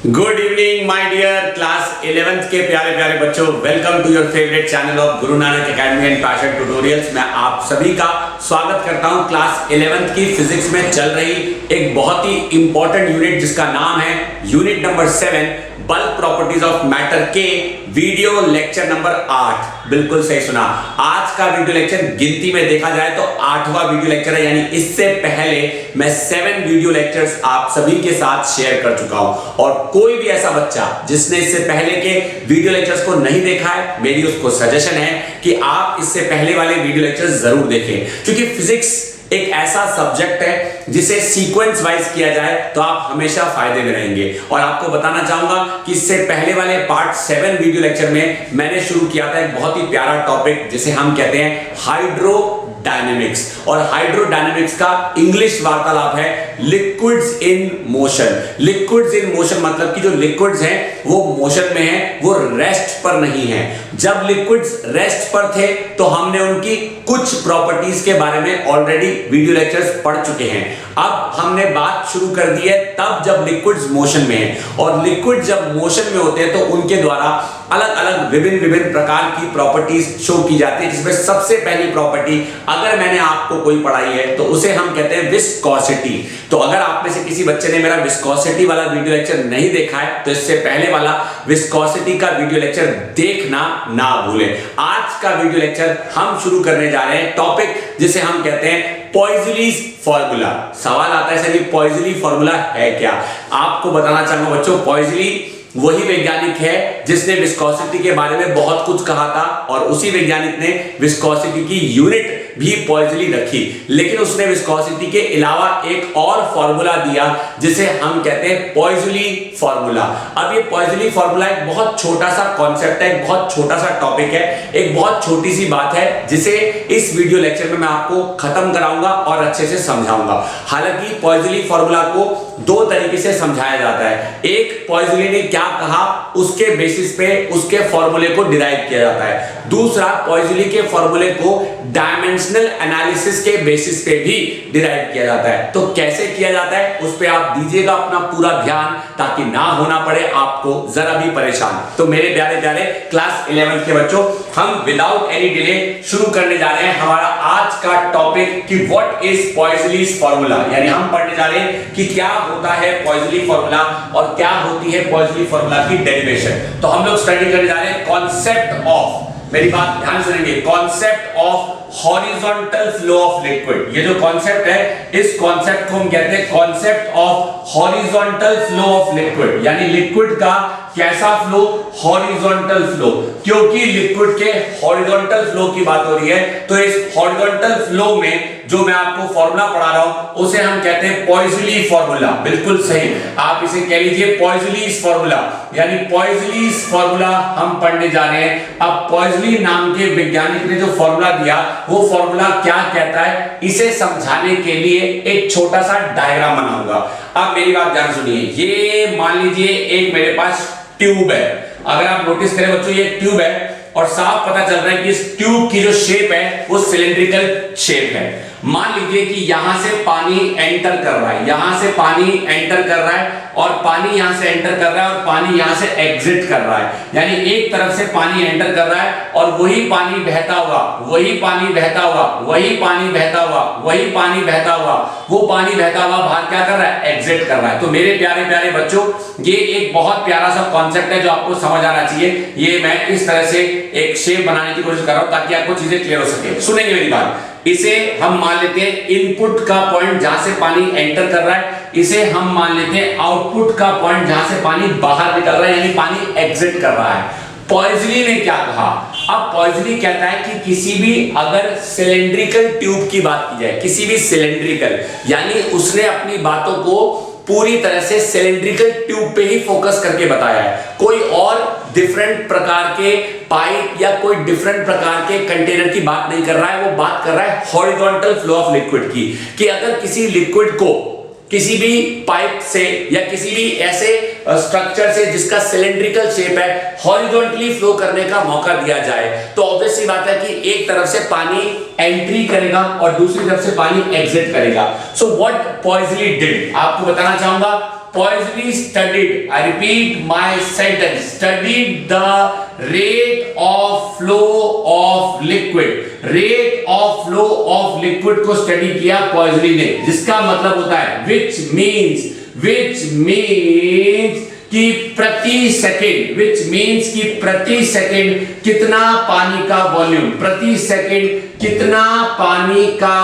Good evening my dear class 11th के प्यारे प्यारे बच्चों, welcome to your favourite channel of Guru Nanak academy and passion tutorials. मैं आप सभी का स्वागत करता हूं क्लास 11th की फिजिक्स में चल रही एक बहुत ही इंपॉर्टेंट यूनिट जिसका नाम है unit number 7 bulk properties of matter के वीडियो लेक्चर नंबर 8। बिल्कुल सही सुना, आज का वीडियो लेक्चर गिनती में देखा जाए तो 8वां वीडियो लेक्चर है, यानी इससे पहले मैं 7 वीडियो लेक्चर्स आप सभी के साथ शेयर कर चुका हूं। और कोई भी ऐसा बच्चा जिसने इससे पहले के वीडियो लेक्चर्स को नहीं देखा है, मेरी उसको सजेशन है कि आप इससे पहले वाले वीडियो लेक्चर्स जरूर देखें, क्योंकि फिजिक्स एक ऐसा सब्जेक्ट है जिसे सीक्वेंस वाइज किया जाए तो आप हमेशा फायदे में रहेंगे। और आपको बताना चाहूंगा कि इससे पहले वाले पार्ट 7 वीडियो लेक्चर में मैंने शुरू किया था एक बहुत ही प्यारा टॉपिक जिसे हम कहते हैं हाइड्रोडायनेमिक्स। और हाइड्रोडायनेमिक्स का इंग्लिश वार्तालाप है liquids in motion. Liquids in motion मतलब कि जो लिक्विड्स हैं वो मोशन में हैं, वो रेस्ट पर नहीं है। जब लिक्विड्स रेस्ट पर थे तो हमने उनकी कुछ प्रॉपर्टीज के बारे में ऑलरेडी वीडियो लेक्चर्स पढ़ चुके हैं। अब हमने बात शुरू कर दी है तब जब लिक्विड्स मोशन में है, और लिक्विड जब मोशन में होते हैं तो उनके द्वारा अलग अलग विभिन्न प्रकार की प्रॉपर्टीज शो की जाती है, जिसमें सबसे पहली प्रॉपर्टी अगर मैंने आपको कोई पढ़ाई है तो उसे हम कहते हैं विस्कोसिटी। तो अगर आप में से किसी बच्चे ने मेरा विस्कोसिटी वाला वीडियो लेक्चर नहीं देखा है तो इससे पहले वाला विस्कोसिटी का वीडियो लेक्चर देखना ना भूलें। आज का वीडियो लेक्चर हम शुरू करने जा रहे हैं टॉपिक जिसे हम कहते हैं पॉइज़लीज फॉर्मूला। सवाल आता है सर, पॉइज़ली फॉर्मूला है क्या? आपको बताना चाहूंगा बच्चों, पॉइज़ली वही वैज्ञानिक है जिसने विस्कोसिटी के बारे में बहुत कुछ कहा था, और उसी वैज्ञानिक ने विस्कोसिटी की यूनिट भी पॉइज़ली रखी, लेकिन उसने विस्कोसिटी के अलावा एक और फॉर्मूला दिया जिसे हम कहते हैं पॉइज़ली फॉर्मूला। अब ये पॉइज़ली फॉर्मूला एक बहुत छोटा सा कॉन्सेप्ट है, एक बहुत छोटा सा टॉपिक है, एक बहुत छोटी सी बात है जिसे इस वीडियो लेक्चर में मैं आपको खत्म कराऊंगा और अच्छे से समझाऊंगा। हालांकि पॉइज़ली फॉर्मूला को दो तरीके से समझाया जाता है। एक, पॉइज़ली ने क्या कहा उसके बेसिस पे उसके फॉर्मूले को डिराइव किया जाता है। दूसरा, पॉइज़ली के फॉर्मूले को डायमेंशनल एनालिसिस के बेसिस पे भी डिराइव किया जाता है। तो कैसे किया जाता है उस पे आप दीजिएगा अपना पूरा ध्यान, ताकि ना होना पड़े आपको जरा भी परेशान। तो मेरे प्यारे प्यारे क्लास 11 के बच्चों, हम विदाउट एनी डिले शुरू करने जा रहे हैं हमारा आज का टॉपिक कि व्हाट इज पॉइज़लीज फॉर्मूला। यानी हम पढ़ने जा रहे हैं कि क्या होता है पॉइज़ली फॉर्मूला और क्या होती है पॉइज़ली फॉर्मूला की डेरिवेशन। तो हम लोग स्टडी करने जा रहे हैं कॉन्सेप्ट ऑफ, मेरी बात ध्यान सुनेंगे, concept of horizontal flow of liquid. ये जो कॉन्सेप्ट है, इस कॉन्सेप्ट को हम कहते हैं concept of horizontal flow of liquid, यानी लिक्विड का कैसा फ्लो, हॉरिजॉन्टल फ्लो। क्योंकि लिक्विड के हॉरिजॉन्टल फ्लो की बात हो रही है, तो इस हॉरिजॉन्टल फ्लो में जो मैं आपको फॉर्मूला पढ़ा रहा हूं उसे हम कहते हैं पॉइज़ली फॉर्मूला। बिल्कुल सही, आप इसे कह लीजिए पॉइज़लीज फॉर्मूला, यानी पॉइज़लीज फॉर्मूला हम पढ़ने जा रहे हैं। अब पॉइज़ली नाम के वैज्ञानिक ने जो फॉर्मूला दिया वो फॉर्मूला क्या कहता है, इसे समझाने के लिए एक छोटा सा डायग्राम बनाऊंगा। अब मेरी बात ध्यान सुनिए, ये मान लीजिए एक मेरे पास ट्यूब है। अगर आप नोटिस करें बच्चों, ये ट्यूब है और साफ पता चल रहा है कि इस ट्यूब की जो शेप है वो सिलिंड्रिकल शेप है। मान लीजिए कि यहां से पानी एंटर कर रहा है, यहां से पानी एंटर कर रहा है और पानी यहां से एंटर कर रहा है और पानी यहां से एग्जिट कर रहा है। यानी एक तरफ से पानी एंटर कर रहा है और वही पानी बहता हुआ, वही पानी बहता हुआ, वही पानी बहता हुआ, वही पानी बहता हुआ, वो पानी बहता हुआ बाहर क्या कर रहा है, एग्जिट कर रहा है। तो मेरे प्यारे प्यारे बच्चों, ये एक बहुत प्यारा सा कॉन्सेप्ट है जो आपको समझ आना चाहिए। ये मैं इस तरह से एक शेप बनाने की कोशिश कर रहा हूं ताकि आपको चीजें क्लियर हो सके। सुनेंगे मेरी बात, इसे हम मान लेते हैं इनपुट का पॉइंट जहां से पानी एंटर कर रहा है, इसे हम मान लेते हैं आउटपुट का पॉइंट जहां से पानी बाहर निकल रहा है, यानी पानी एग्जिट कर रहा है। पॉइज़ली ने क्या कहा? अब पॉइज़ली कहता है कि किसी भी अगर सिलिंड्रिकल ट्यूब की बात की जाए, किसी भी सिलिंड्रिकल, यानी उसने अपनी बातों को पूरी तरह से सिलिंड्रिकल ट्यूब पे ही फोकस करके बताया है। कोई और डिफरेंट प्रकार के पाइप या कोई डिफरेंट प्रकार के कंटेनर की बात नहीं कर रहा है, वो बात कर रहा है हॉरिजॉन्टल फ्लो ऑफ लिक्विड की। कि अगर किसी लिक्विड को किसी भी पाइप से या किसी भी ऐसे स्ट्रक्चर से जिसका सिलिंड्रिकल शेप है हॉरिजॉन्टली फ्लो करने का मौका दिया जाए, तो ऑब्वियस सी बात है कि एक तरफ से पानी एंट्री करेगा और दूसरी तरफ से पानी एग्जिट करेगा। सो व्हाट पॉइज़ली डिड, आपको बताना चाहूंगा Poisely studied, I repeat my sentence, studied the rate of flow of liquid. Rate of flow of liquid को स्टडी किया Poisely ने, जिसका मतलब होता है which means कि प्रति सेकंड कितना पानी का वॉल्यूम, प्रति सेकंड कितना पानी का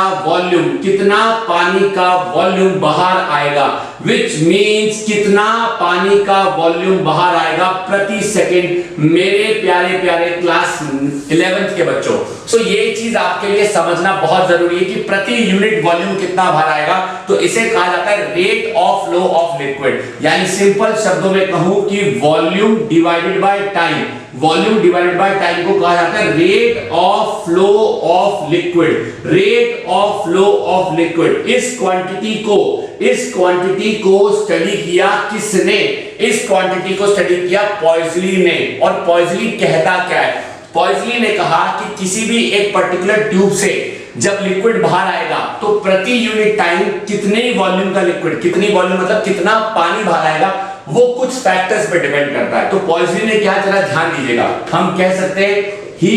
वॉल्यूम बाहर आएगा, which means कितना पानी का वॉल्यूम बाहर आएगा प्रति सेकंड मेरे प्यारे प्यारे क्लास 11th के बच्चों। सो ये चीज आपके लिए समझना बहुत जरूरी है कि प्रति यूनिट वॉल्यूम कितना बाहर आएगा, तो इसे कहा जाता है rate of flow of liquid. यानी सिंपल शब्दों में कहूं कि volume divided by time, volume divided by time को कहा जाता है rate of flow of liquid. Rate of flow of liquid, इस क्वांटिटी को स्टडी किया किसने? इस क्वांटिटी को स्टडी किया पॉइजली ने। और पॉइजली कहता क्या है? पॉइजली ने कहा कि किसी भी एक पर्टिकुलर ट्यूब से जब लिक्विड बाहर आएगा तो प्रति यूनिट टाइम कितने वॉल्यूम का लिक्विड, कितनी वॉल्यूम मतलब कितना पानी बाहर आएगा, वो कुछ फैक्टर्स पे डिपेंड करता है। तो पॉइजली ने क्या, जरा ध्यान दीजिएगा, हम कह सकते हैं ही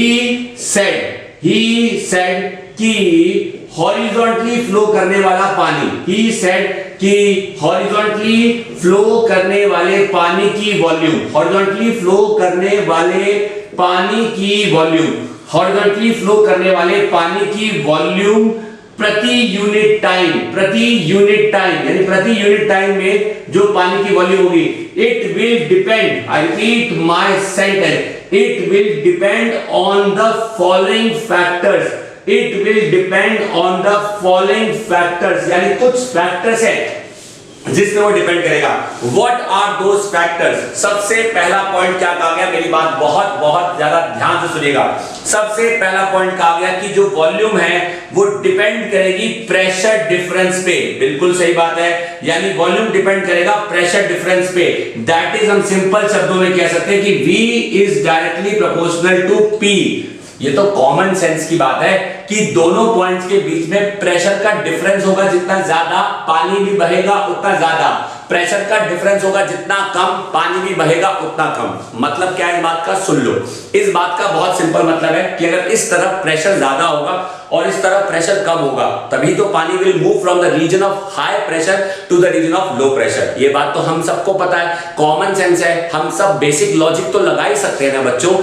सेड कि हॉरिजॉन्टली फ्लो करने वाला पानी, ही सेड कि हॉरिजॉन्टली फ्लो करने वाले पानी की वॉल्यूम, हॉरिजॉन्टली फ्लो करने वाले पानी की वॉल्यूम, हॉरिजॉन्टली फ्लो करने वाले पानी की वॉल्यूम प्रति यूनिट टाइम यानी प्रति यूनिट टाइम में जो पानी की वॉल्यूम होगी, it will depend, I repeat my sentence, it will depend on the following factors, it will depend on the following factors. यानी कुछ फैक्टर्स है जिसमें वो डिपेंड करेगा। What are those factors? सबसे पहला पॉइंट क्या कहा गया, मेरी बात बहुत बहुत ज्यादा ध्यान से सुनिएगा। सबसे पहला पॉइंट कहा गया कि जो वॉल्यूम है वो डिपेंड करेगी प्रेशर डिफरेंस पे। बिल्कुल सही बात है, यानी वॉल्यूम डिपेंड करेगा प्रेशर डिफरेंस पे। दैट इज, हम सिंपल शब्दों में कह सकते हैं कि V is directly proportional to P। ये तो कॉमन सेंस की बात है कि दोनों पॉइंट्स के बीच में प्रेशर का डिफरेंस होगा जितना ज्यादा पानी भी बहेगा उतना ज्यादा, प्रेशर का डिफरेंस होगा जितना कम पानी भी बहेगा उतना कम। मतलब क्या है इस बात का, सुन लो। इस बात का बहुत सिंपल मतलब है कि अगर इस तरफ प्रेशर ज्यादा होगा और इस तरफ प्रेशर कम होगा, तभी तो पानी will move from the region of high pressure to the region of low pressure. ये बात तो हम सबको पता है, कॉमन सेंस है, हम सब बेसिक लॉजिक तो लगा ही सकते हैं ना बच्चों।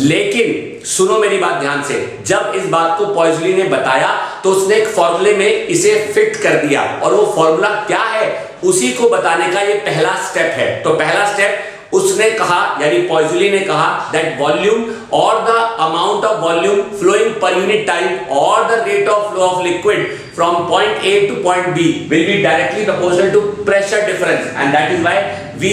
लेकिन सुनो मेरी बात ध्यान से, जब इस बात को पॉइजली ने बताया तो उसने एक फॉर्मूले में इसे फिट कर दिया, और वो फॉर्मूला क्या है उसी को बताने का ये पहला स्टेप है। तो पहला स्टेप उसने कहा, यानी पॉइजली ने कहा that volume or the amount of volume flowing per unit time or the rate of flow of liquid from point A to point B will be directly proportional to pressure difference, and that is why V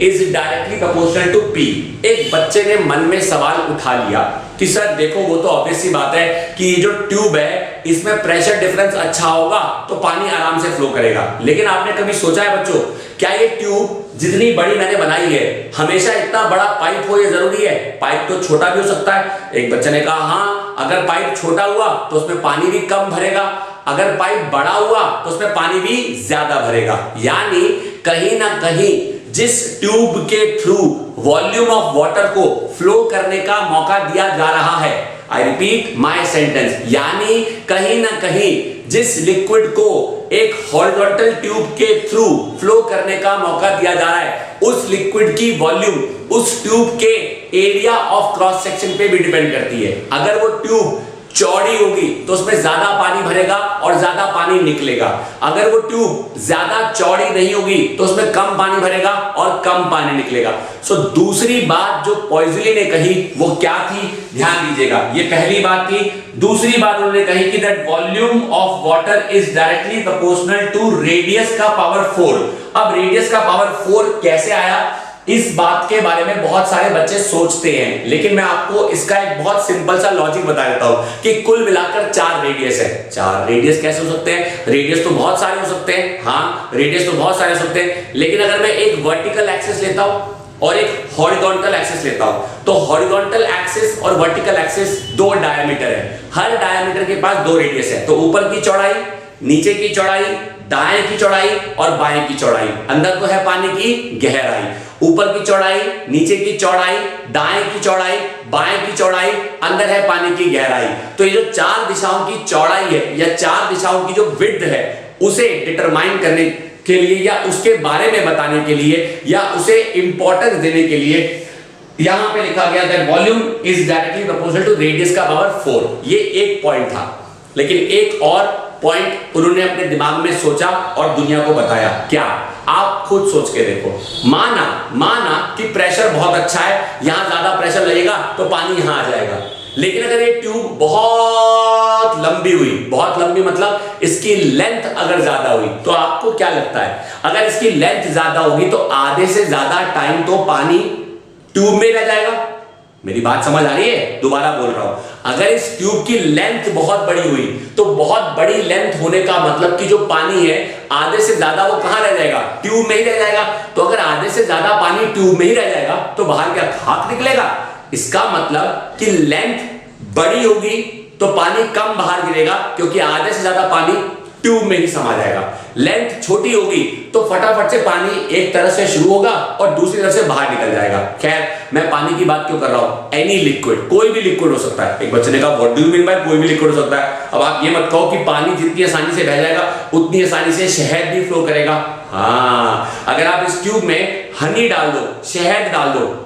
is directly proportional to P। एक बच्चे ने मन में सवाल उठा लिया कि sir देखो वो तो ऑब्वियस सी बात है कि ये जो ट्यूब है इसमें प्रेशर डिफरेंस अच्छा होगा तो पानी आराम से फ्लो करेगा। लेकिन आपने कभी सोचा है बच्चों, क्या ये ट्यूब जितनी बड़ी मैंने बनाई है हमेशा इतना बड़ा पाइप हो ये जरूरी है? पाइप तो छोटा भी हो सकता है। एक बच्चे ने कहा हाँ, अगर पाइप छोटा हुआ तो उसमें पानी भी कम भरेगा, अगर पाइप बड़ा हुआ तो उसमें पानी भी ज्यादा भरेगा। यानी कहीं ना कहीं जिस ट्यूब के थ्रू वॉल्यूम ऑफ वाटर को फ्लो करने का मौका दिया जा रहा है, आई रिपीट माय सेंटेंस, यानी कहीं ना कहीं जिस लिक्विड को एक हॉरिजॉन्टल ट्यूब के थ्रू फ्लो करने का मौका दिया जा रहा है, उस लिक्विड की वॉल्यूम उस ट्यूब के एरिया ऑफ क्रॉस सेक्शन पे भी डिपेंड करती है। अगर वो ट्यूब चौड़ी होगी तो उसमें ज्यादा पानी भरेगा और ज्यादा पानी निकलेगा, अगर वो ट्यूब ज्यादा चौड़ी नहीं होगी तो उसमें कम पानी भरेगा और कम पानी निकलेगा। सो दूसरी बात जो पॉइजली ने कही वो क्या थी, ध्यान दीजिएगा। ये पहली बात थी। दूसरी बात उन्होंने कही कि that volume of water is directly proportional to radius का पावर 4। अब रेडियस का पावर 4 कैसे आया, इस बात के बारे में बहुत सारे बच्चे सोचते हैं, लेकिन मैं आपको इसका एक बहुत सिंपल सा लॉजिक बता देता हूं कि कुल मिलाकर 4 रेडियस है। 4 रेडियस कैसे हो सकते हैं? रेडियस तो बहुत सारे हो सकते हैं, हाँ रेडियस तो बहुत सारे हो सकते हैं, लेकिन अगर मैं एक वर्टिकल एक्सिस लेता हूं और एक हॉरिजॉन्टल एक्सिस लेता हूं, तो हॉरिजॉन्टल एक्सिस और वर्टिकल एक्सिस 2 डायमीटर है। हर डायमीटर के पास 2 रेडियस है, तो ऊपर की चौड़ाई, नीचे की चौड़ाई, दाएं की चौड़ाई और बाएं की चौड़ाई, अंदर तो है पानी की गहराई, ऊपर की चौड़ाई, नीचे की चौड़ाई, दाएं की चौड़ाई, बाएं की चौड़ाई, अंदर है पानी की गहराई। तो ये जो चार दिशाओं की चौड़ाई है या चार दिशाओं की जो विड्थ है उसे डिटरमाइन करने के लिए या उसके बारे में बताने के लिए या उसे इंपॉर्टेंस देने के लिए यहां पे लिखा गया that volume is directly proportional to radius का पावर 4। ये एक पॉइंट था, लेकिन एक और पॉइंट उन्होंने अपने दिमाग में सोचा और दुनिया को बताया। क्या? आप खुद सोच के देखो। माना कि प्रेशर बहुत अच्छा है, यहां ज्यादा प्रेशर लगेगा तो पानी यहां आ जाएगा, लेकिन अगर ये ट्यूब बहुत लंबी हुई, बहुत लंबी मतलब इसकी लेंथ अगर ज्यादा हुई, तो आपको क्या लगता है अगर इसकी लेंथ ज्यादा होगी तो आधे से ज्यादा टाइम तो पानी ट्यूब में रह जाएगा। मेरी बात समझ आ रही है? दोबारा बोल रहा हूं, अगर इस ट्यूब की लेंथ बहुत बड़ी हुई तो बहुत बड़ी लेंथ होने का मतलब कि जो पानी है आधे से ज्यादा वो कहां रह जाएगा? ट्यूब में ही रह जाएगा। तो अगर आधे से ज्यादा पानी ट्यूब में ही रह जाएगा तो बाहर क्या खाक निकलेगा? इसका मतलब कि लेंथ बड़ी होगी तो पानी कम बाहर गिरेगा, क्योंकि आधे से ज्यादा पानी ट्यूब में ही समा जाएगा। लेंथ छोटी होगी तो फटाफट से पानी एक तरफ से शुरू होगा और दूसरी तरफ से बाहर निकल जाएगा। खैर, मैं पानी की बात क्यों कर रहा हूं? एनी लिक्विड, कोई भी लिक्विड हो सकता है। एक बच्चे ने कहा what do you mean by कोई भी लिक्विड हो सकता है? अब आप ये मत कहो कि पानी जितनी आसानी से बह जाएगा उतनी आसानी से शहद भी फ्लो करेगा। हाँ, अगर आप इस ट्यूब में हनी डाल दो, शहद डाल दो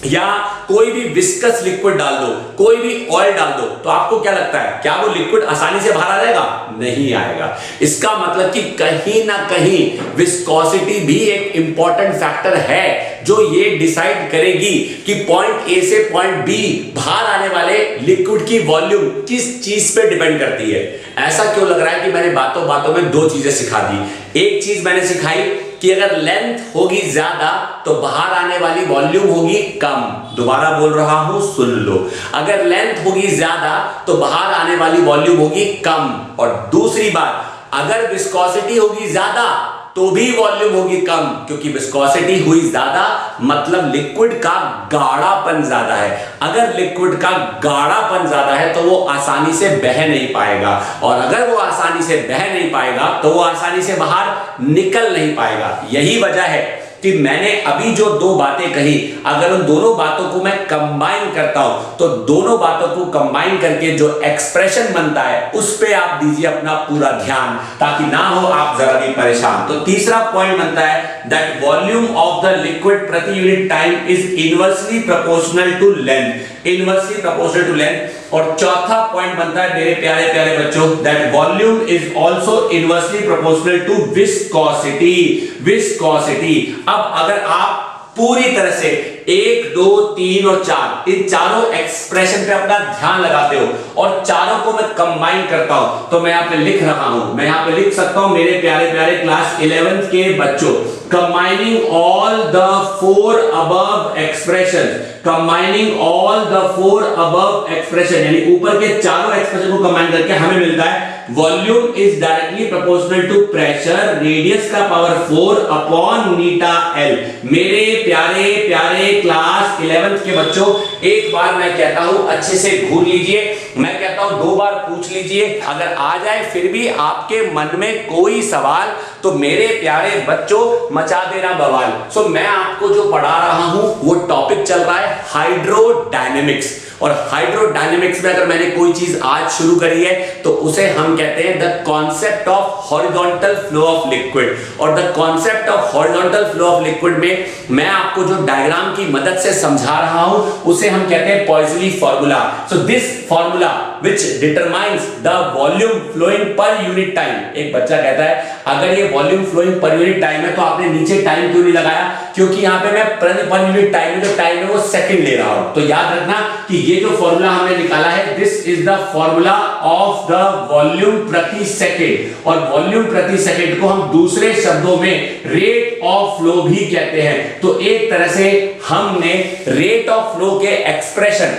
या कोई भी विस्कस लिक्विड डाल दो, कोई भी ऑयल डाल दो, तो आपको क्या लगता है क्या वो लिक्विड आसानी से बाहर आ जाएगा? नहीं आएगा। इसका मतलब कि कहीं ना कहीं विस्कोसिटी भी एक इंपॉर्टेंट फैक्टर है जो ये डिसाइड करेगी कि पॉइंट ए से पॉइंट बी बाहर आने वाले लिक्विड की वॉल्यूम किस चीज पे डिपेंड करती है। ऐसा क्यों लग रहा है कि मैंने बातों बातों में दो चीजें सिखा दी। एक चीज मैंने सिखाई कि अगर लेंथ होगी ज्यादा तो बाहर आने वाली वॉल्यूम होगी कम। दोबारा बोल रहा हूं, सुन लो। अगर लेंथ होगी ज्यादा तो बाहर आने वाली वॉल्यूम होगी कम। और दूसरी बात, अगर विस्कोसिटी होगी ज्यादा तो भी वॉल्यूम होगी कम, क्योंकि विस्कोसिटी हुई ज्यादा मतलब लिक्विड का गाढ़ापन ज्यादा है। अगर लिक्विड का गाढ़ापन ज्यादा है तो वो आसानी से बह नहीं पाएगा, और अगर वो आसानी से बह नहीं पाएगा तो वो आसानी से बाहर निकल नहीं पाएगा। यही वजह है कि मैंने अभी जो दो बातें कही, अगर उन दोनों बातों को मैं कंबाइन करता हूं तो दोनों बातों को कंबाइन करके जो एक्सप्रेशन बनता है उस पे आप दीजिए अपना पूरा ध्यान, ताकि ना हो आप जरा भी परेशान। तो तीसरा पॉइंट बनता है that volume of the liquid प्रति unit time is inversely proportional to length, inversely proportional to length. और चौथा पॉइंट बनता है मेरे प्यारे प्यारे बच्चों that volume is also inversely proportional to viscosity, viscosity. अब अगर आप पूरी तरह से 1, 2, 3 और 4 इन चारों एक्सप्रेशन पे अपना ध्यान लगाते हो और चारों को मैं कंबाइन करता हूं, तो मैं यहां पे लिख रहा हूं, मैं यहां पे लिख सकता हूं मेरे प्यारे प्यारे क्लास 11th के बच्चों, combining all the 4 above expression, combining all the 4 above expression, यानी ऊपर के चारों एक्सप्रेशन को कंबाइन करके हमें मिलता है volume is directly proportional to pressure radius का पावर 4 अपॉन नीटा एल। मेरे प्यारे प्यारे क्लास 11th के बच्चों, एक बार मैं कहता हूं अच्छे से घूर लीजिए, मैं कहता हूं 2 बार पूछ लीजिए, अगर आ जाए फिर भी आपके मन में कोई सवाल तो मेरे प्यारे बच्चों मचा देना बवाल। सो मैं आपको जो पढ़ा रहा हूं वो टॉपिक चल रहा है हाइड्रोडायनेमिक्स, और हाइड्रोडायनेमिक्स में अगर मैंने कोई चीज आज शुरू करी है तो उसे हम कहते हैं the concept of horizontal flow of liquid. और the concept of horizontal flow of liquid में मैं आपको जो डायग्राम की मदद से समझा रहा हूं उसे हम कहते हैं Poiseuille formula. So this formula which determines the volume flowing per unit time. एक बच्चा कहता है अगर ये volume flowing per unit time है तो आपने नीचे टाइम क्यों नहीं लगाया? क्योंकि यहां पे मैं पर यूनिट टाइम में जो टाइम है वो सेकंड ले रहा हूं। तो याद रखना कि ये जो फॉर्मूला हमने निकाला है this is the formula of the volume प्रति सेकंड, और वॉल्यूम प्रति सेकंड को हम दूसरे शब्दों में रेट ऑफ फ्लो भी कहते हैं। तो एक तरह से हमने रेट ऑफ फ्लो के एक्सप्रेशन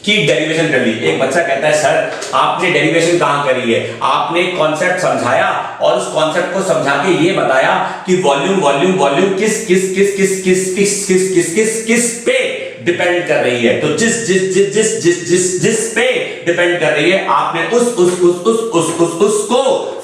की डेरिवेशन कर ली। एक बच्चा कहता है सर आपने डेरिवेशन कहां करी है? आपने कॉन्सेप्ट समझाया और उस कॉन्सेप्ट को समझा के ये बताया कि वॉल्यूम वॉल्यूम वॉल्यूम किस किस किस किस किस किस किस किस किस किस पे डिपेंड कर रही है। तो जिस जिस जिस जिस जिस जिस जिस पे डिपेंड कर रही है आपने उसको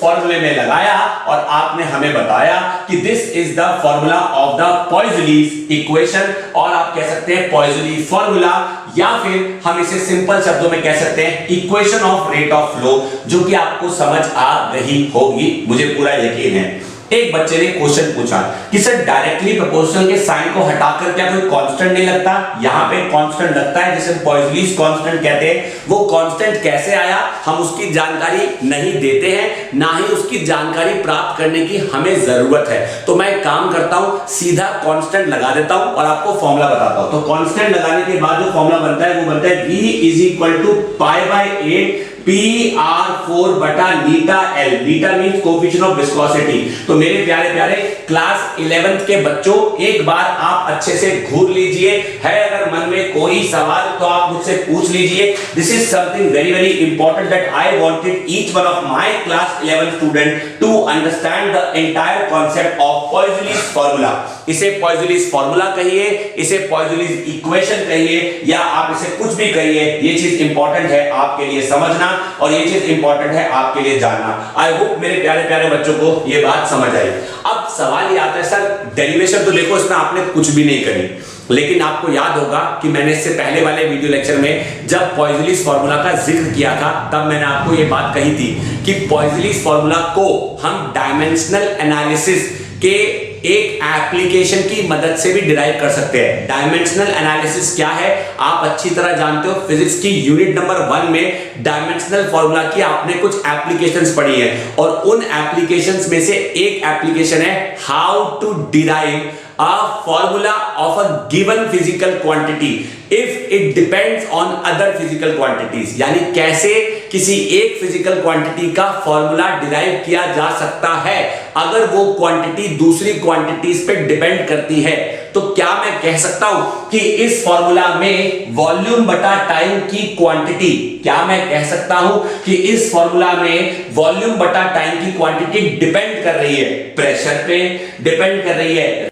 फॉर्मूले में लगाया और आपने हमें बताया कि this is the formula of the Poiseuille's equation, और आप कह सकते हैं पॉइजनी फॉर्मूला, या फिर हम इसे सिंपल शब्दों में कह सकते हैं equation of rate of flow, जो कि आपको समझ आ रही होगी, मुझे पूरा यकीन है। एक बच्चे ने क्वेश्चन पूछा कि सर डायरेक्टली प्रोपोर्शनल के साइन को हटाकर क्या कोई कांस्टेंट नहीं लगता? यहां पे कांस्टेंट लगता है, जिसे पॉइजनीज कांस्टेंट कहते हैं। वो कांस्टेंट कैसे आया हम उसकी जानकारी नहीं देते हैं, ना ही उसकी जानकारी प्राप्त करने की हमें जरूरत है। तो मैं एक काम करता हूं, सीधा कांस्टेंट लगा देता हूं और आपको फॉर्मूला बताता हूं। तो कांस्टेंट लगाने के बाद जो फॉर्मूला बनता है वो बनता है v is equal to π/8 PR4 बटा नीटा L। Neeta means coefficient of viscosity. तो मेरे प्यारे प्यारे क्लास 11th के बच्चों, एक बार आप अच्छे से घूर लीजिए, है अगर मन में कोई सवाल तो आप मुझसे पूछ लीजिए। This is something very very important that I wanted each one of my class 11 student to understand the entire concept of Poiseuille's formula. इसे पॉइजनीज फार्मूला कहिए, इसे पॉइजनीज इक्वेशन कहिए, या आप इसे कुछ भी कहिए, ये चीज इंपॉर्टेंट है आपके लिए समझना, और ये चीज इंपॉर्टेंट है आपके लिए जानना। आई होप मेरे प्यारे प्यारे बच्चों को ये बात समझ आई। अब सवाल ये आता है, सर डेरिवेशन तो देखो इसमें आपने कुछ भी नहीं करी, लेकिन आपको याद होगा कि मैंने इससे पहले वाले वीडियो लेक्चर में जब पॉइजनीज फार्मूला का जिक्र किया था, तब मैंने आपको ये बात कही थी कि पॉइजनीज फार्मूला को हम डायमेंशनल एनालिसिस के एक एप्लीकेशन की मदद से भी डिराइव कर सकते हैं। डायमेंशनल एनालिसिस क्या है आप अच्छी तरह जानते हो, फिजिक्स की यूनिट नंबर 1 में डायमेंशनल फार्मूला की आपने कुछ एप्लीकेशंस पढ़ी है, और उन एप्लीकेशंस में से एक एप्लीकेशन है how to derive a formula of a given physical quantity if it depends on other physical quantities। यानी कैसे किसी एक फिजिकल क्वांटिटी का फॉर्मूला डिराइव किया जा सकता है अगर वो क्वांटिटी दूसरी क्वांटिटीज पे डिपेंड करती है। तो क्या मैं कह सकता हूं कि इस फॉर्मूला में वॉल्यूम बटा टाइम की क्वांटिटी, क्या मैं कह सकता हूं कि इस फॉर्मूला में वॉल्यूम बटा टाइम की क्वांटिटी डिपेंड कर रही है प्रेशर पे, डिपेंड कर रही है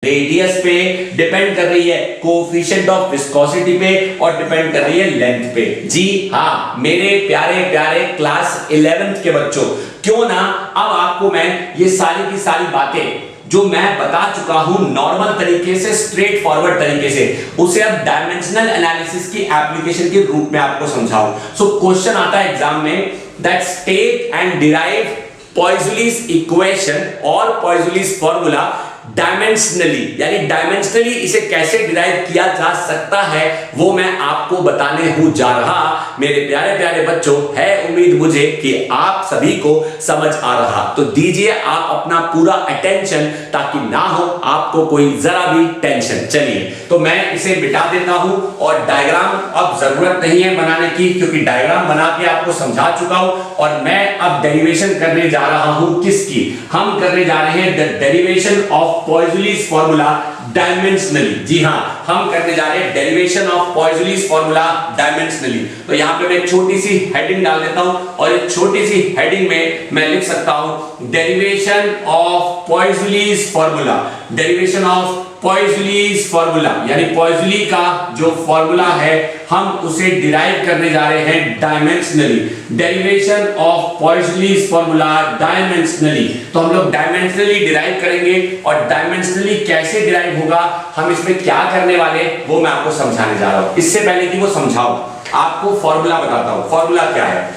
रेडियस पे, डिपेंड कर रही है कोएफिशिएंट ऑफ विस्कोसिटी पे, और डिपेंड कर रही है लेंथ पे। जी हां मेरे प्यारे प्यारे क्लास 11th के बच्चों, क्यों ना अब आपको मैं ये सारी की सारी बातें जो मैं बता चुका हूं नॉर्मल तरीके से, स्ट्रेट फॉरवर्ड तरीके से, उसे अब डायमेंशनल एनालिसिस की एप्लीकेशन के रूप में आपको समझाऊं। सो क्वेश्चन आता है एग्जाम में that state and derive Poiseuille's equation और पॉइजनीज फॉर्मूला डायमेंशनली, यानी डायमेंशनली इसे कैसे डिराइव किया जा सकता है वो मैं आपको बताने हूं जा रहा। मेरे प्यारे प्यारे बच्चों, है उम्मीद मुझे कि आप सभी को समझ आ रहा, तो दीजिए आप अपना पूरा अटेंशन ताकि ना हो आपको कोई जरा भी टेंशन। चलिए तो मैं इसे मिटा देता हूं, और डायग्राम अब जरूरत नहीं है बनाने की, क्योंकि डायग्राम बना के आपको समझा चुका हूं, और मैं अब डेरिवेशन करने जा रहा हूं किसकी? हम करने जा रहे हैं the derivation of Poiseuille's formula dimensionally. जी हां, हम करने जा रहे हैं derivation of Poiseuille's formula dimensionally. तो यहां पे मैं एक छोटी सी हेडिंग डाल देता हूं, और एक छोटी सी हेडिंग में मैं लिख सकता हूं derivation of Poiseuille's formula. Derivation of Poiseuille's formula, यानी पॉइजनी का जो फार्मूला है हम उसे डिराइव करने जा रहे हैं dimensionally. Derivation of Poiseuille's formula dimensionally, तो हम लोग डायमेंशनली डिराइव करेंगे, और डायमेंशनली कैसे डिराइव होगा, हम इसमें क्या करने वाले वो मैं आपको समझाने जा रहा हूं। इससे पहले कि वो समझाऊं, आपको फार्मूला बताता हूं। फार्मूला क्या है?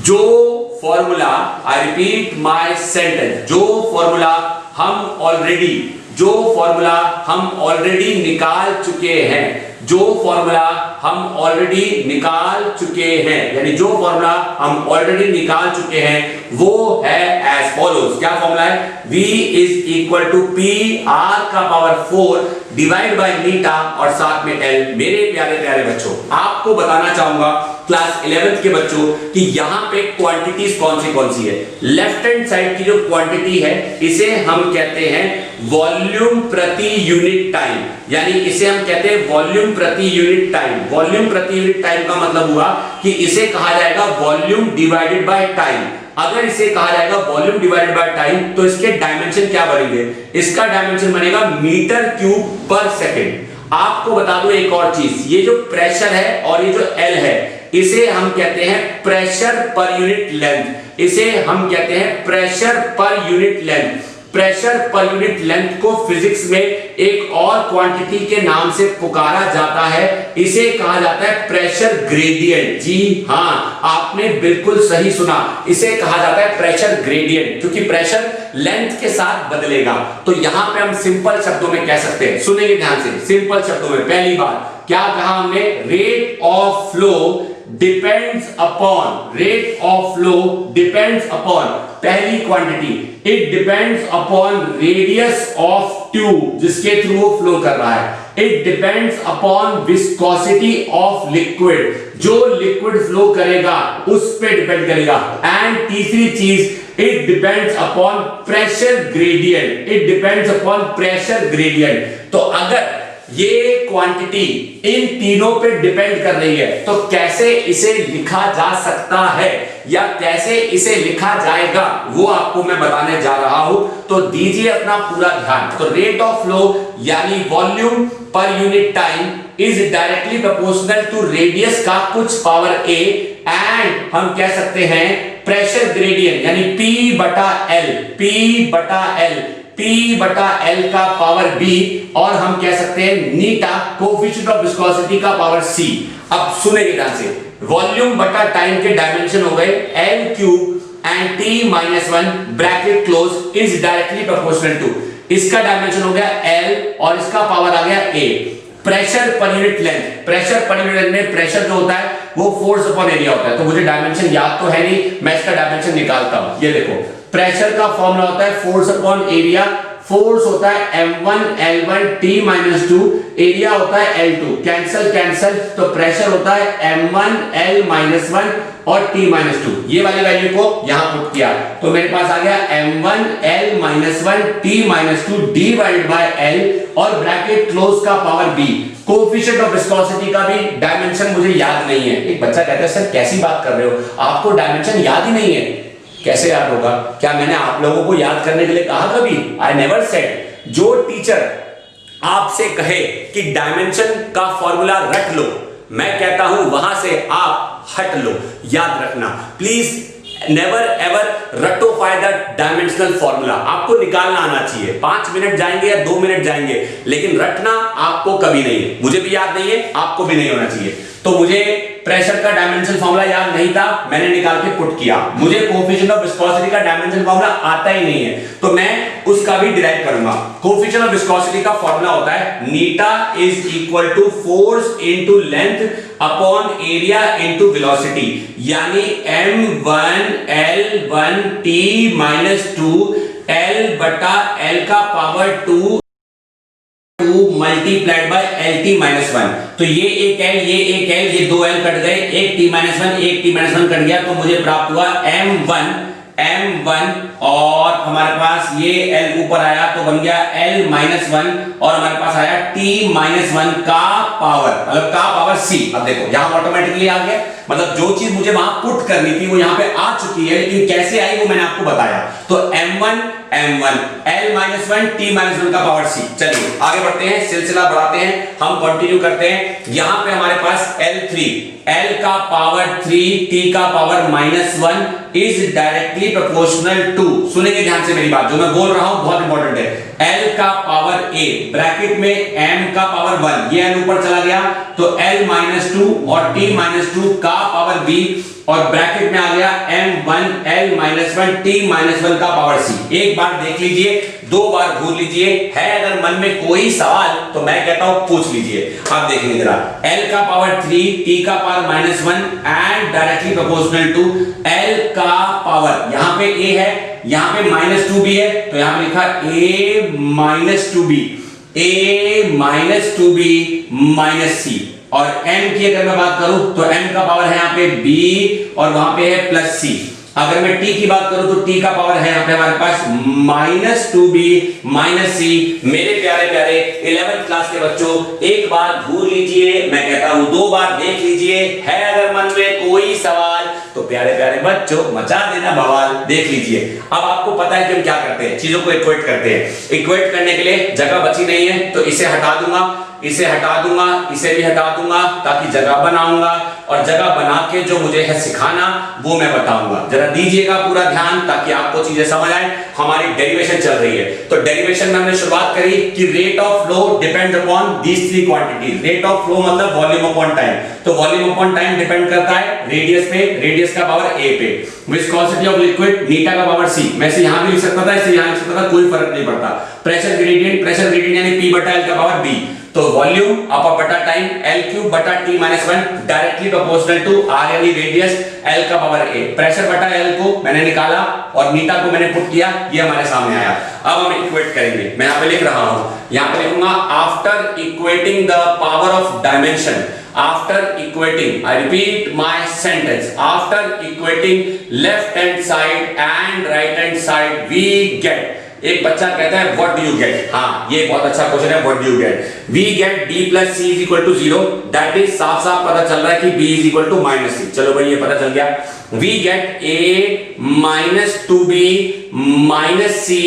जो formula, I repeat my sentence, जो फार्मूला हम ऑलरेडी निकाल चुके हैं, जो फॉर्मूला हम ऑलरेडी निकाल चुके हैं, यानी जो फॉर्मूला हम ऑलरेडी निकाल चुके हैं वो है एज फॉलोज। क्या फॉर्मूला है? V is equal to P R का पावर 4 डिवाइड बाय नीटा और साथ में L। मेरे प्यारे प्यारे बच्चों, आपको बताना चाहूंगा क्लास 11th के बच्चों कि यहां पे क्वांटिटीज कौन सी है। लेफ्ट हैंड साइड की जो क्वांटिटी है इसे हम कहते हैं वॉल्यूम प्रति यूनिट टाइम, यानी इसे हम कहते हैं वॉल्यूम प्रति यूनिट टाइम। वॉल्यूम प्रति यूनिट टाइम का मतलब हुआ कि इसे कहा जाएगा वॉल्यूम डिवाइडेड बाय टाइम। अगर इसे कहा जाएगा वॉल्यूम डिवाइडेड बाय टाइम तो इसके डायमेंशन क्या बनेंगे? इसका डायमेंशन बनेगा मीटर क्यूब पर सेकंड। आपको बता दूं एक और चीज, ये जो प्रेशर है और ये जो L है, इसे हम कहते हैं प्रेशर पर यूनिट लेंथ। इसे हम कहते हैं pressure per unit length. Pressure per unit length को फिजिक्स में एक और क्वांटिटी के नाम से पुकारा जाता है, इसे कहा जाता है प्रेशर ग्रेडियंट। जी हां, आपने बिल्कुल सही सुना, इसे कहा जाता है प्रेशर ग्रेडियंट, क्योंकि प्रेशर लेंथ के साथ बदलेगा। तो यहां पे हम सिंपल शब्दों में कह सकते हैं, सुनेंगे ध्यान से, सिंपल शब्दों में पहली बात क्या कहा हमने, rate of flow depends upon, rate of flow depends upon पहली quantity, it depends upon radius of tube जिसके थ्रू वो फ्लो कर रहा है। It depends upon viscosity of liquid, जो लिक्विड फ्लो करेगा उस पे डिपेंड करेगा। एंड तीसरी चीज, it depends upon pressure gradient, it depends upon pressure gradient. तो अगर ये क्वांटिटी इन तीनों पे डिपेंड कर रही है तो कैसे इसे लिखा जा सकता है या कैसे इसे लिखा जाएगा वो आपको मैं बताने जा रहा हूं। तो दीजिए अपना पूरा ध्यान। तो रेट ऑफ फ्लो यानी volume per unit time is directly proportional to radius का कुछ पावर ए, एंड हम कह सकते हैं प्रेशर ग्रेडियंट यानी P बटा L, P बटा L, P बटा L का पावर B, और हम कह सकते हैं नीटा कोएफिशिएंट ऑफ विस्कोसिटी का पावर C। अब सुनेंगे ध्यान से, वॉल्यूम बटा टाइम के डायमेंशन हो गए L cube and T-1 bracket close is directly proportional to, इसका डायमेंशन हो गया L और इसका पावर आ गया A। Pressure per unit length, pressure per unit length में प्रेशर जो होता है वो फोर्स अपॉन एरिया होता है। तो मुझे डायमेंशन याद तो है नहीं, मैं इसका डायमेंशन निकालता हूं। ये देखो, प्रेशर का फॉर्मूला होता है फोर्स अपॉन एरिया, फोर्स होता है m1 l1 t-2, एरिया होता है l2, कैंसल कैंसल, तो प्रेशर होता है m1 l-1 और t-2। ये वाली वैल्यू को यहां पुट किया तो मेरे पास आ गया m1 l-1 t-2 divided by l और ब्रैकेट क्लोज का power b। Coefficient of viscosity का भी डायमेंशन मुझे याद नहीं है। एक बच्चा कहता है सर कैसी बात कर रहे हो, आपको डायमेंशन याद ही नहीं है। कैसे याद होगा? क्या मैंने आप लोगों को याद करने के लिए कहा कभी? I never said. जो टीचर आपसे कहे कि डायमेंशन का फॉर्मूला रट लो, मैं कहता हूं वहां से आप हट लो। याद रखना प्लीज, नेवर एवर रटोफाई द डायमेंशनल फॉर्मूला। आपको निकालना आना चाहिए, 5 मिनट जाएंगे या 2 मिनट जाएंगे, लेकिन रटना आपको कभी नहीं है। मुझे भी याद नहीं है, आपको भी नहीं होना चाहिए। तो मुझे प्रेशर का डायमेंशन फॉर्मूला याद नहीं था, मैंने निकाल के पुट किया। मुझे कोएफिशिएंट ऑफ विस्कोसिटी का डायमेंशन फॉर्मूला आता ही नहीं है, तो मैं उसका भी डिराइव करूंगा। कोएफिशिएंट ऑफ विस्कोसिटी का फॉर्मूला होता है eta is equal to force into length upon area into velocity, यानी m1 l1 t-2 l बटा l का पावर 2 मल्टीप्लाइड बाय LT-1। तो ये एक L, ये एक L, ये 2 L कट गए, एक T-1, एक T-1 कट गया, तो मुझे प्राप्त हुआ m1 और हमारे पास ये L ऊपर आया तो बन गया L-1 और हमारे पास आया T-1 का पावर, मतलब का पावर C। अब देखो यहां ऑटोमेटिकली आ गया, मतलब जो चीज मुझे वहां पुट करनी थी वो यहां पे आ चुकी है, लेकिन कैसे आई वो मैंने आपको बताया। तो m1 l-1 t-1 का पावर C। चलिए आगे बढ़ते हैं, सिलसिला बढ़ाते हैं, हम कंटिन्यू करते हैं। यहां पे हमारे पास L3, L का पावर 3 t का power -1 is directly proportional to, सुनेंगे ध्यान से मेरी बात, जो मैं बोल रहा हूं बहुत इंपॉर्टेंट है। L का पावर A ब्रैकेट में m का पावर 1, ये n ऊपर चला गया तो l-2 और t-2 का पावर B और ब्रैकेट में आ गया m1 l-1 t-1 का पावर C। एक बार देख लीजिए, 2 बार घूर लीजिए, है अगर मन में कोई सवाल तो मैं कहता हूं पूछ लीजिए। आप देखेंगे जरा, L का पावर 3 t का power -1 and directly proportional to L का पावर, यहां पे A है, यहां पे -2b है, तो यहां पे लिखा A-2b, A-2b -c। और m की अगर मैं बात करूं तो m का पावर है यहाँ पे b और वहां पे है +c। अगर मैं t की बात करूं तो t का पावर है यहाँ पे हमारे पास -2b -c। मेरे प्यारे प्यारे 11th क्लास के बच्चों, एक बार घूर लीजिए, मैं कहता हूं 2 बार देख लीजिए, है अगर मन में कोई सवाल तो प्यारे प्यारे बच्चों मचा देना बवाल, देख लीजिए। अब आपको पता है कि हम क्या करते हैं, चीजों को इक्वेट करते हैं। इक्वेट करने के लिए जगह बची नहीं है तो इसे हटा दूंगा। इसे हटा दूंगा, इसे भी हटा दूंगा ताकि जगह बनाऊंगा, और जगह बना के जो मुझे है सिखाना वो मैं बताऊंगा। जरा दीजिएगा पूरा ध्यान ताकि आपको चीजें समझ आए। हमारी डेरिवेशन चल रही है, तो डेरिवेशन में हमने शुरुआत करी कि rate of flow depends upon these three quantities. Rate of flow मतलब वॉल्यूम अपॉन टाइम, तो वॉल्यूम अपॉन टाइम डिपेंड करता है रेडियस पे, रेडियस का पावर a पे, विस्कोसिटी ऑफ लिक्विड नीटा का पावर c। मैं इसे यहां भी लिख सकता था, इसे यहां लिख सकता था, कोई फर्क नहीं पड़ता। प्रेशर ग्रेडियंट यानी p बटा l का पावर b, तो वॉल्यूम अपॉन बटा टाइम l क्यूब बटा t minus 1 directly proportional to r यानी रेडियस, l का पावर a। प्रेशर बटा l को मैंने निकाला और नीटा को मैंने पुट किया, ये हमारे सामने आया। अब हम इक्वेट करेंगे, मैं यहां पे लिख रहा हूं, यहां पे लिखूंगा after equating the power of dimension, after equating, I repeat my sentence, after equating left hand side and right hand side we get, एक बच्चा कहता है व्हाट डू यू गेट, हाँ ये बहुत अच्छा क्वेश्चन है, what do you get, we get d plus c is equal to 0, that is साफ साफ पता चल रहा है कि b is equal to minus c। चलो भाई ये पता चल गया, we get a minus 2b minus c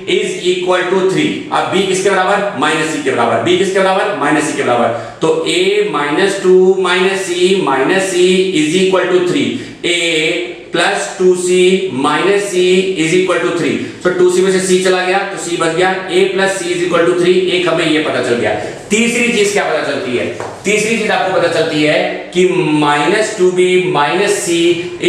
is equal to 3। अब b किसके बराबर, माइनस c के बराबर, b किसके बराबर, माइनस c के बराबर, तो a minus 2 minus c is equal to 3, a plus 2c minus c is equal to 3, तो 2c में से c चला गया तो c बच गया, a plus c is equal to 3। एक हमें ये पता चल गया। तीसरी चीज क्या पता चलती है, तीसरी चीज आपको पता चलती है कि minus 2b minus c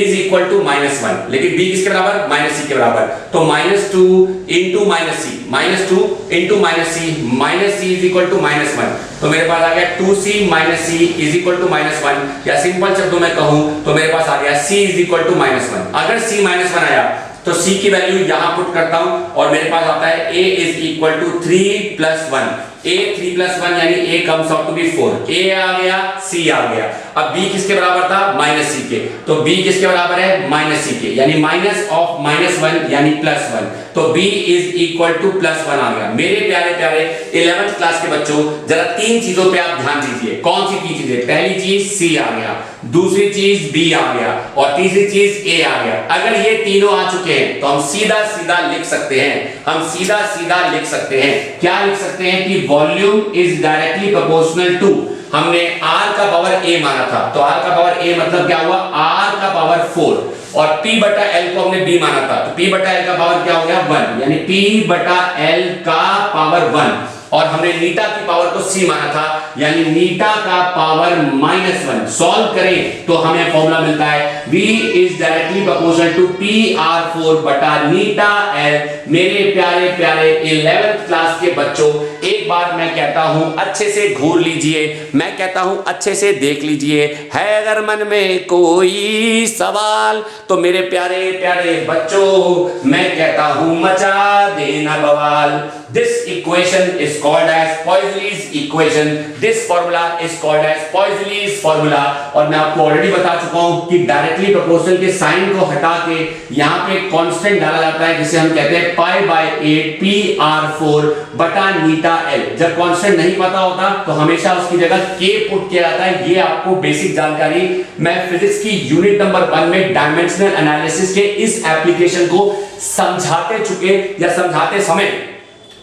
is equal to minus 1, लेकिन b किसके बराबर, माइनस c के बराबर, तो minus 2 into minus c, minus 2 into minus c is equal to minus 1, तो मेरे पास आ गया 2c minus c is equal to minus 1, या सिंपल शब्दों में कहूं तो मेरे पास आ गया c is equal to minus 1। अगर c माइनस 1 आया तो c की वैल्यू यहां पुट करता हूं और मेरे पास आता है a is equal to 3 plus 1, a 3 plus 1 यानी a comes out to be 4, a आ गया, c आ गया। अब b किसके बराबर था, माइनस c के, तो b किसके बराबर है, माइनस c के, यानी माइनस ऑफ माइनस 1 यानी प्लस 1, तो b is equal two plus 1 आ गया। मेरे प्यारे प्यारे 11th क्लास के बच्चों, जरा तीन चीजों पे आप ध्यान दीजिए। कौन सी तीन चीजें, पहली चीज c आ गया, दूसरी चीज b आ गया और तीसरी चीज a आ गया। अगर ये तीनों आ चुके हैं तो हम सीधा सीधा लिख सकते हैं, हम सीधा सीधा लिख सकते हैं, क्या लिख सकते हैं कि volume is directly proportional to, हमने r का पावर a माना था, तो r का पावर a मतलब क्या हुआ, r का पावर 4, और p बटा l को हमने b माना था, तो p बटा l का पावर क्या हो गया, 1, यानी p बटा l का पावर 1, और हमने नीटा की पावर को c माना था, यानी नीटा का पावर माइनस 1। सॉल्व करें तो हमें फॉर्मूला मिलता है v is directly proportional to PR4 बटा नीटा l। मेरे प्यारे प्यारे 11th क्लास के बच्चों, एक बार मैं कहता हूं अच्छे से घूर लीजिए, मैं कहता हूं अच्छे से देख लीजिए, है अगर मन में कोई सवाल तो मेरे प्यारे प्यारे बच्चों मैं कहता हूं मचा देना बवाल। This equation is called as Poiseuille's equation. This formula is called as Poiseuille's formula। और मैं आपको ऑलरेडी बता चुका हूं कि डायरेक्टली प्रोपोर्शनल के साइन को हटा के यहाँ पे कांस्टेंट डाला जाता है जिसे हम कहते हैं पाई बाय 8 PR4 बटा नीटा l। जब कांस्टेंट नहीं पता होता तो हमेशा उसकी जगह k पुट किया जाता है। ये आपको बेसिक जानकारी मैं फिजिक्स की यूनिट नंबर 1 में डायमेंशनल एनालिसिस के इस एप्लीकेशन को समझाते समय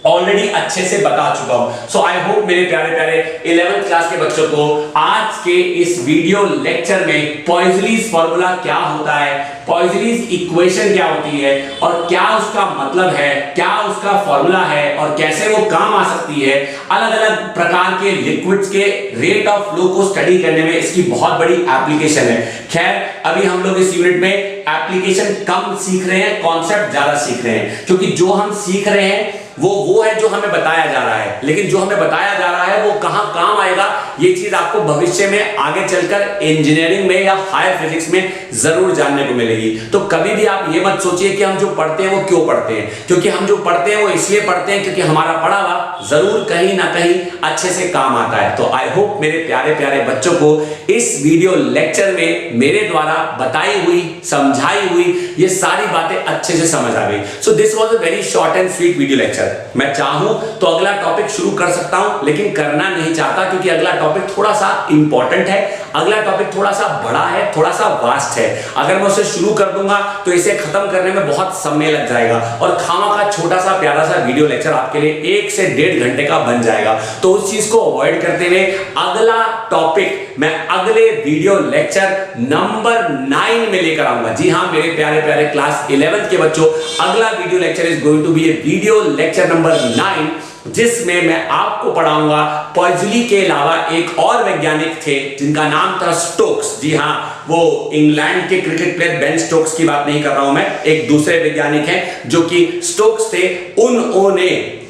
ऑलरेडी अच्छे से बता चुका हूं। सो आई होप मेरे प्यारे प्यारे 11th क्लास के बच्चों को आज के इस वीडियो लेक्चर में पॉइज़ुइलीज़ फॉर्मूला क्या होता है, पॉइज़ुइलीज़ इक्वेशन क्या होती है और क्या उसका मतलब है, क्या उसका फॉर्मूला है और कैसे वो काम आ सकती है, अलग अलग प्रकार के लिक्विड्स के रेट ऑफ फ्लो को स्टडी करने में इसकी बहुत बड़ी एप्लीकेशन है। खैर अभी हम लोग इस यूनिट में एप्लीकेशन कम सीख रहे हैं, कॉन्सेप्ट ज्यादा सीख रहे हैं, क्योंकि जो हम सीख रहे हैं वो है जो हमें बताया जा रहा है, लेकिन जो हमें बताया जा रहा है वो कहां काम आएगा ये चीज आपको भविष्य में आगे चलकर इंजीनियरिंग में या हायर फिजिक्स में जरूर जानने को मिलेगी। तो कभी भी आप ये मत सोचिए कि हम जो पढ़ते हैं वो क्यों पढ़ते हैं, क्योंकि हम जो पढ़ते हैं वो इसलिए पढ़ते हैं क्योंकि हमारा पढ़ा हुआ जरूर कहीं ना कहीं अच्छे से काम आता है। तो आई होप मेरे प्यारे प्यारे बच्चों को इस वीडियो लेक्चर में मेरे द्वारा बताई हुई समझाई हुई ये सारी बातें अच्छे से समझ आ गई। So this was a very short and sweet video lecture. मैं चाहूं तो अगला टॉपिक शुरू कर सकता हूं, लेकिन करना नहीं चाहता क्योंकि अगला टॉपिक थोड़ा सा इंपॉर्टेंट है, अगला टॉपिक थोड़ा सा बड़ा है, थोड़ा सा वास्ट है। अगर मैं उसे शुरू कर दूंगा तो इसे खत्म करने में बहुत समय लग जाएगा और खामा का छोटा सा प्यारा सा वीडियो लेक्चर आपके लिए 1 से 1.5 घंटे का बन जाएगा। तो उस चीज को अवॉइड करते हुए अगला टॉपिक मैं अगले वीडियो लेक्चर नंबर 9 में लेकर आऊंगा। जी हां मेरे प्यारे प्यारे क्लास 11th के बच्चों, अगला video lecture is going to be a video lecture number 9, जिसमें मैं आपको पढ़ाऊंगा पॉइजली के अलावा एक और वैज्ञानिक थे जिनका नाम था स्टोक्स। जी हां, वो इंग्लैंड के क्रिकेट प्लेयर बेन स्टोक्स की बात नहीं कर रहा हूं मैं, एक दूसरे वैज्ञानिक हैं जो कि स्टोक्स थे।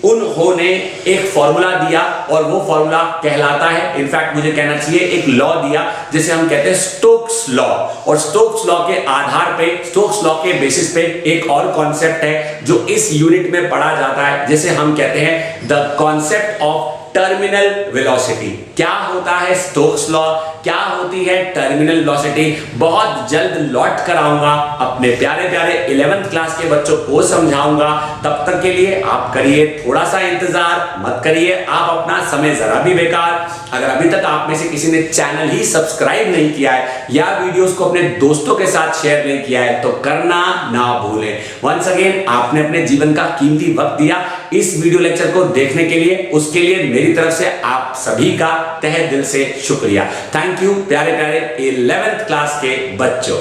उन्होंने एक फॉर्मूला दिया और वो फॉर्मूला कहलाता है, इनफैक्ट मुझे कहना चाहिए एक लॉ दिया जिसे हम कहते हैं स्टोक्स लॉ। और स्टोक्स लॉ के आधार पे, स्टोक्स लॉ के बेसिस पे एक और कॉन्सेप्ट है जो इस यूनिट में पढ़ा जाता है, जिसे हम कहते हैं the concept of terminal velocity. क्या होता है स्टोक्स लॉ, क्या होती है टर्मिनल वेलोसिटी, बहुत जल्द लौट कर आऊंगा, अपने प्यारे प्यारे 11th क्लास के बच्चों को समझाऊंगा। तब तक के लिए आप करिए थोड़ा सा इंतजार, मत करिए आप अपना समय जरा भी बेकार। अगर अभी तक आप में से किसी ने चैनल ही सब्सक्राइब नहीं किया है या वीडियोस को अपने दोस्तों के साथ शेयर नहीं किया है तो करना ना भूलें। वंस अगेन आपने अपने जीवन का कीमती वक्त दिया इस वीडियो लेक्चर को देखने के लिए, उसके लिए मेरी तरफ से आप सभी का तहे दिल से शुक्रिया। थैंक यू प्यारे प्यारे 11th क्लास के बच्चों।